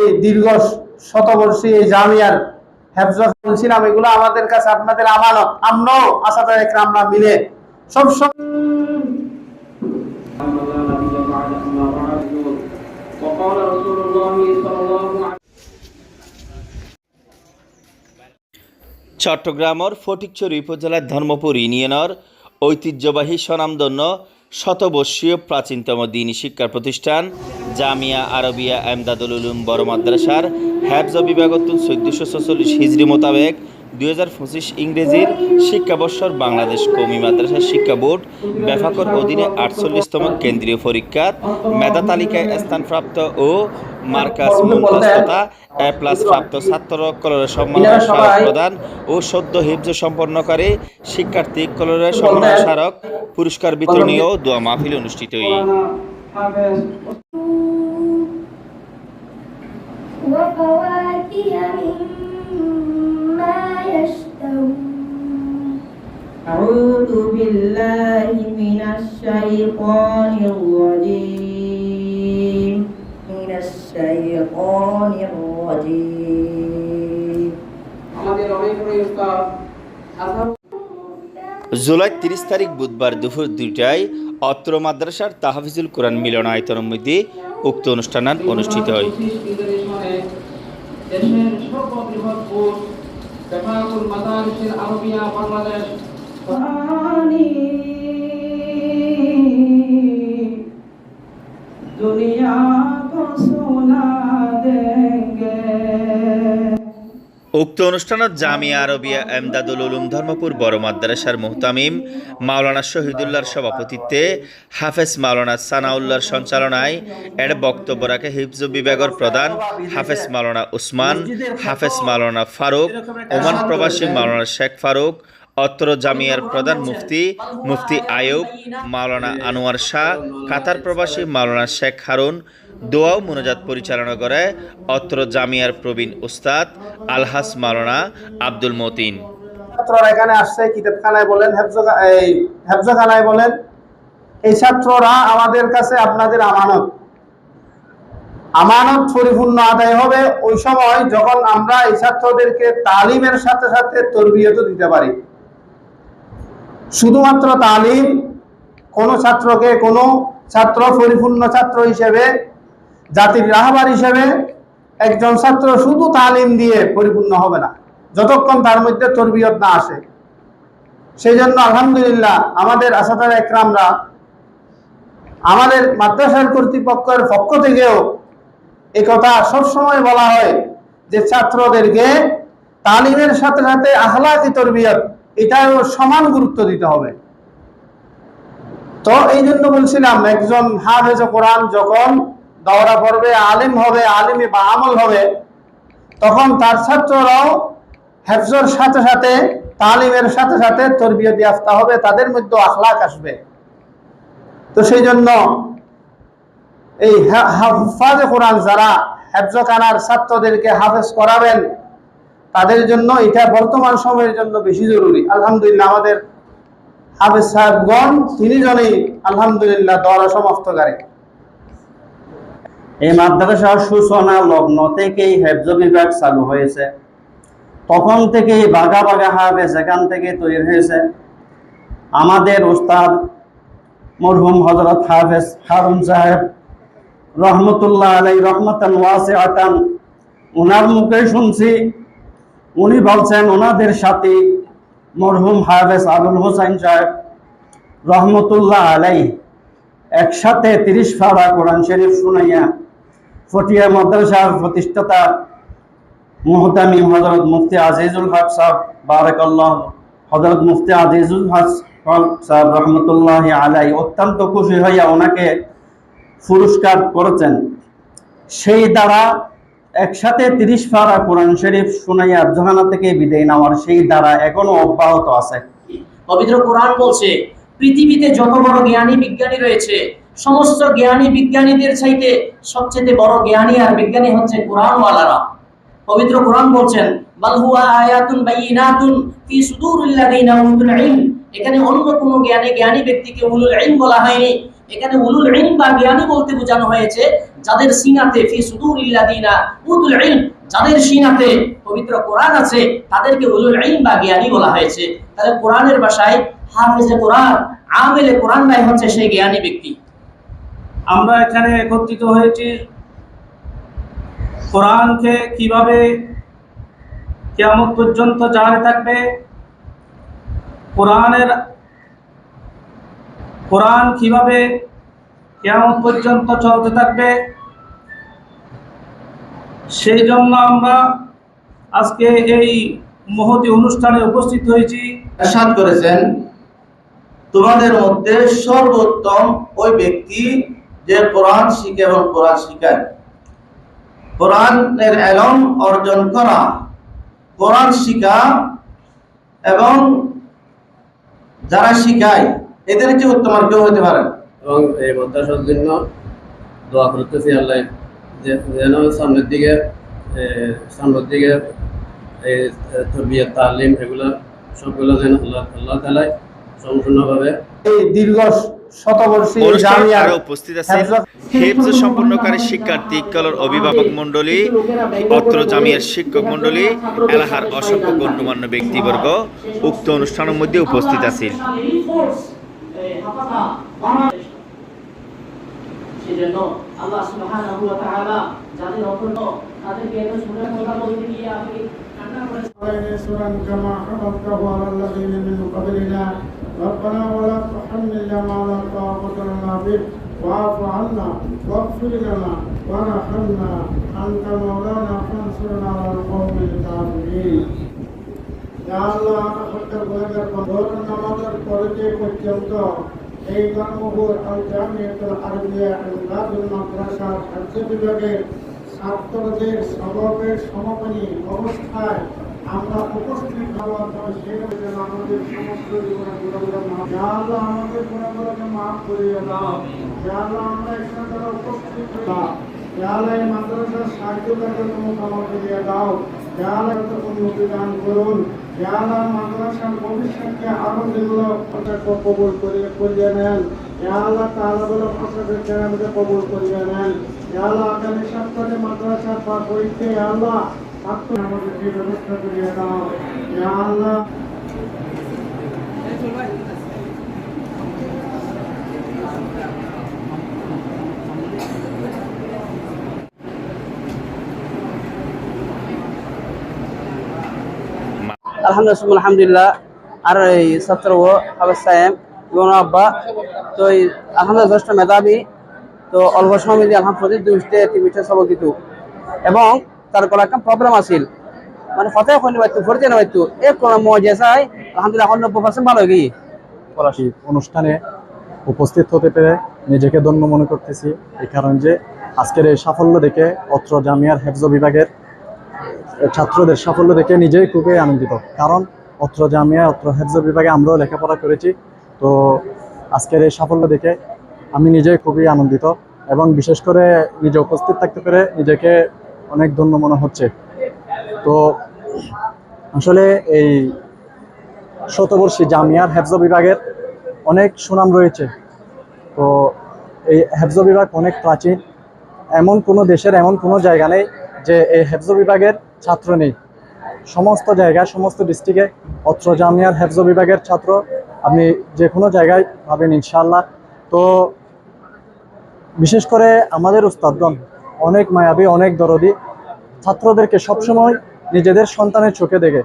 এই দীর্ঘ শতবর্ষী এই জামিয়ার হেফজ বলছিলাম, এগুলো আমাদের কাছে আপনাদের আমানত। আমরাও আসাদা একরামরা মিলে সবসময় চট্টগ্রামের ফটিকছড়ি উপজেলার ধর্মপুর ইউনিয়নের ঐতিহ্যবাহী স্বনামধন্য শতবর্ষীয় প্রাচীনতম দ্বীনী শিক্ষা প্রতিষ্ঠান জামিয়া আরবিয়া এমদাদুল উলুম বড় মাদ্রাসার হেফজ বিভাগতুন 1446 হিজরি মোতাবেক 2025 ইংরেজির শিক্ষাবর্ষর বাংলাদেশ কওমি মাদ্রাসা শিক্ষা বোর্ড বেফাকর অধীনে 48তম কেন্দ্রীয় পরীক্ষার মেধা তালিকায় স্থানপ্রাপ্ত ও মার্কাস মুমতাজ তথা এ প্লাস প্রাপ্ত ছাত্র কলরের সম্মাননা স্মারক প্রদান ও সদ্য হিফজ সম্পন্নকারী শিক্ষার্থী কলরের সম্মাননা স্মারক পুরস্কার বিতরণী ও দোয়া মাহফিল অনুষ্ঠিত أعوذ بالله من الشيطان الرجيم জুলাই 30 তারিখ বুধবার দুপুর 2টায় অত্র মাদ্রাসার তাহফিজুল কোরআন মিলনায়তনের মধ্যে উক্ত অনুষ্ঠান অনুষ্ঠিত হয়। উক্ত অনুষ্ঠানত জামিয়া আরবিয়া এমদাদুল উলুম ধর্মপুর বড় মাদ্রাসার মুহতামিম মাওলানা শহীদুল্লাহর সভাপতিত্বে হাফেজ মাওলানা সানাউল্লাহর সঞ্চালনায় এর বক্তব্য রাখে হিফজ বিভাগের প্রধান হাফেজ মাওলানা উসমান, হাফেজ মাওলানা ফারুক, ওমান প্রবাসী মাওলানা শেখ ফারুক, অত্র জামিয়ার প্রধান মুফতি আয়ুব, মাওলানা আনোয়ার শাহ, কাতার প্রবাসী মাওলানা শেখ হারুন। দোয়া ও মুনাজাত পরিচালনা করে অত্র জামিয়ার প্রবীণ উস্তাদ আলহাস মাওলানা আব্দুল মতিন। ছাত্ররা এখানে আসছে, কিতাবখানায় বলেন, হেফজখানায় বলেন, এই ছাত্ররা আমাদের কাছে আপনাদের আমানত পরিপূর্ণ আদায় হবে ওই সময় যখন আমরা এই ছাত্রদেরকে তালিমের সাথে সাথে তরবিয়তও দিতে পারি। শুধুমাত্র তালিম, কোনো ছাত্রকে কোনো ছাত্র পরিপূর্ণ ছাত্র হিসেবে, জাতির রাহবার হিসেবে একজন ছাত্র শুধু তালিম দিয়ে পরিপূর্ণ হবে না যতক্ষণ তার মধ্যে তরবিয়ত না আসে। সেই জন্য আলহামদুলিল্লাহ আমাদের আসাদা একরামরা, আমাদের মাদ্রাসার কর্তৃপক্ষের পক্ষ থেকেও এই কথা সবসময় বলা হয় যে ছাত্রদেরকে তালিমের সাথে সাথে আখলাকি তরবিয়ত এটাও সমান গুরুত্ব দিতে হবে। তো এই জন্য বলছিলাম, একজন হাফেজ কোরআন যখন দওরা পড়বে, আলিম হবে, আলিমে বা আমল হবে, তখন তার ছাত্ররাও হেফজের সাথে সাথে তালিমের সাথে সাথে তরবিয়ত ইয়াফতা হবে, তাদের মধ্যে আখলাক আসবে। তো সেই জন্য এই হুফাজে কোরআন যারা হেফজখানার ছাত্রদেরকে হাফেজ করাবেন, তাদের জন্য এটা বর্তমান সময়ের জন্য বেশি জরুরি। আলহামদুলিল্লাহ আমাদের হাফেজ সাহেবগণ তিনজনেই আলহামদুলিল্লাহ দওরা সমাপ্তকারী। এই মাদ্রাসার সূচনা লগ্ন থেকেই হেফজ বিভাগ চালু হয়েছে, তখন থেকেই বাঘা বাঘা হাফেজ এখান থেকে তৈরি হয়েছে। আমাদের উস্তাদ মরহুম হযরত হাফেজ হারুন সাহেব রহমতুল্লাহ আলাইহি রহমাতান ওয়াসিআতান, ওনার মুখে শুনছি, উনি বলছেন ওনাদের সাথে মরহুম হাফেজ আবুল হোসেন সাহেব রহমতুল্লাহ আলাইহি একসাথে 30 পারা কোরআন শরীফ শুনাইয়া ফটিয়া মাদ্রাসার প্রতিষ্ঠাতা মুহতামিম হযরত মুফতি আজিজুল হক সাহেব বারাকাল্লাহ, হযরত মুফতি আজিজুল হক সাহেব রহমতুল্লাহ আলাইহি অত্যন্ত খুশি হইয়া ওনাকে পুরস্কার করেছেন। সেই দ্বারা একসাথে 30 পারা কোরআন শরীফ শুনাইয়া জাহান্নাম থেকে বিদায় নেওয়ার সেই দ্বারা এখনো অব্যাহত আছে। পবিত্র কোরআন বলছে পৃথিবীতে যত বড় জ্ঞানী বিজ্ঞানী রয়েছে, সমস্ত জ্ঞানী বিজ্ঞানীদের চাইতে সবচেয়ে বড় জ্ঞানী আর বিজ্ঞানী হচ্ছে কোরআনওয়ালারা। পবিত্র কোরআন বলছেন বাল হুয়া আয়াতুন বাইয়িনাতুন ফি সুদুরিল্লাযিনা উতুল ইলম। এখানে অন্য কোনো জ্ঞানী ব্যক্তিকে উলুল ইলম বলা হয়নি, এখানে উলুল ইলম বা জ্ঞানী বলতে বোঝানো হয়েছে যাদের সিনাতে ফি সুদুরিল্লাযিনা উতুল ইলম, যাদের সিনাতে পবিত্র কোরআন আছে তাদেরকে উলুল ইলম বা জ্ঞানী বলা হয়েছে। তাহলে কোরআনের ভাষায় হাফেজে কোরআন, আমেলে কোরআন নাই হচ্ছে সেই জ্ঞানী ব্যক্তি। আমরা এখানে একত্রিত হয়েছি কোরআনকে কিভাবে কিয়ামত পর্যন্ত জারি থাকবে, কোরআন কিভাবে কিয়ামত পর্যন্ত চলতে থাকবে, সেই জন্য আমরা আজকে এই মহতী অনুষ্ঠানে উপস্থিত হয়েছি। ইরশাদ করেছেন, তোমাদের মধ্যে সর্বোত্তম ওই ব্যক্তি যে কোরআন শিখে এবং কোরআন শিখায়। কোরআনের ইলম অর্জন করা, কোরআন শিখা এবং যারা শিখায় এদের চেয়ে উত্তম আর কেউ হতে পারে না। এবং এই মাদ্রাসার জন্য দোয়া করতেছি আল্লাহ যেন সামনের দিকে এই তরবিয়ত তালিম এগুলো সবগুলো যেন আল্লাহ তাআলা সম্পূর্ণভাবে এই দীর্ঘ শতবর্ষী অনুষ্ঠানে জামিয়া আরো উপস্থিত আছেন হেফজ সম্পূর্ণকারী শিক্ষার্থী, কলর অভিভাবক মণ্ডলী, অত্র জামিয়ার শিক্ষক মণ্ডলী, এলাকার অসংখ্য গণ্যমান্য ব্যক্তিবর্গ উক্ত অনুষ্ঠানের মধ্যে উপস্থিত আছেন। সেজন্য আল্লাহ সুবহানাহু ওয়া তাআলা যাদের অপূর্ণ তাদেরকে এত সুন্দর কথা বলতে গিয়ে আপনি কান্না করেছেন। سورا كما حفظته على الذين من قبلنا ربنا ولا تحملنا ما لا طاقة لنا به واعف عنا واغفر لنا وارحمنا أنت مولانا فانصرنا على القوم الكافرين يا الله حتى بلغت دور নামাজের পরে পর্যন্ত এই ধর্মপুর আল জামিয়াতুল আরবিয়া ইমদাদুল মাদ্রাসার হাফেজ বিভাগের ছাত্রদের সবকের সমাপনী অবস্থায় আমরা উপস্থিত হওয়ার পর সেখানে আমাদের সমস্ত জীবনগুলো আমাদের গুণাগুলোকে মাফ করিয়ে দাও। আমরা এখানে যারা উপস্থিত হলাম এই মাদ্রাসার সাহায্যকারীদের ক্ষমা করিয়ে দাও। উন্নতি দান করুন। মাদ্রাসার ভবিষ্যৎকে আরো যেগুলো কবুল করিয়ে নেন। আল্লাহ তাআলা বলে ফসলের কেরামকে কবুল করিয়ে নেন। আল্লাহ আগামী সপ্তাহে মাদ্রাসার পা পরীক্ষে আল্লাহ আমাদের যে ব্যবস্থা করিয়ে দাও। আল্লাহ আলহামদুলিল্লাহ আর এই ছাত্র ও আবাসায়েম এবং আব্বা তো এই আলহামদুলিল্লাহ যথেষ্ট মেধাবী, তো অল্প সময় মধ্যে আলহামদুলিল্লাহ 2-3 সবক দিত এবং তার কোনো একটা প্রবলেম আছিল মানে হঠাৎ হইনি পাইতো ভর্তি না পাইতো এক কোনো মজা চাই আলহামদুলিল্লাহ 90% ভালো হয়ে গিয়ে অনুষ্ঠানে উপস্থিত হতে পেরে নিজেকে ধন্য মনে করতেছি। এই কারণ যে আজকের এই সাফল্য দেখে অত্র জামিয়ার হেফজ বিভাগের ছাত্রদের সাফল্য দেখে নিজেই খুবই আনন্দিত, কারণ অত্র জামিয়া অত্র হেফজ বিভাগে আমরাও লেখাপড়া করেছি। তো আজকের এই সাফল্য দেখে আমি নিজেই খুবই আনন্দিত এবং বিশেষ করে নিজে উপস্থিত থাকতে পেরে নিজেকে অনেক ধন্য মনে হচ্ছে। তো আসলে এই শতবর্ষী জামিয়ার হেফজ বিভাগের অনেক সুনাম রয়েছে। তো এই হেফজ বিভাগ অনেক প্রাচীন, এমন কোনো দেশের এমন কোনো জায়গা নেই যে এই হেফজ বিভাগের ছাত্র নেই। সমস্ত জায়গায় সমস্ত ডিস্ট্রিক্টে অত্র জামিয়ার হেফজ বিভাগের ছাত্র আপনি যে কোনো জায়গায় পাবেন ইনশাআল্লাহ। তো বিশেষ করে আমাদের উস্তাদগণ অনেক মায়াবী, অনেক দরদি, ছাত্রদেরকে সবসময় নিজেদের সন্তানের চোখে দেখে।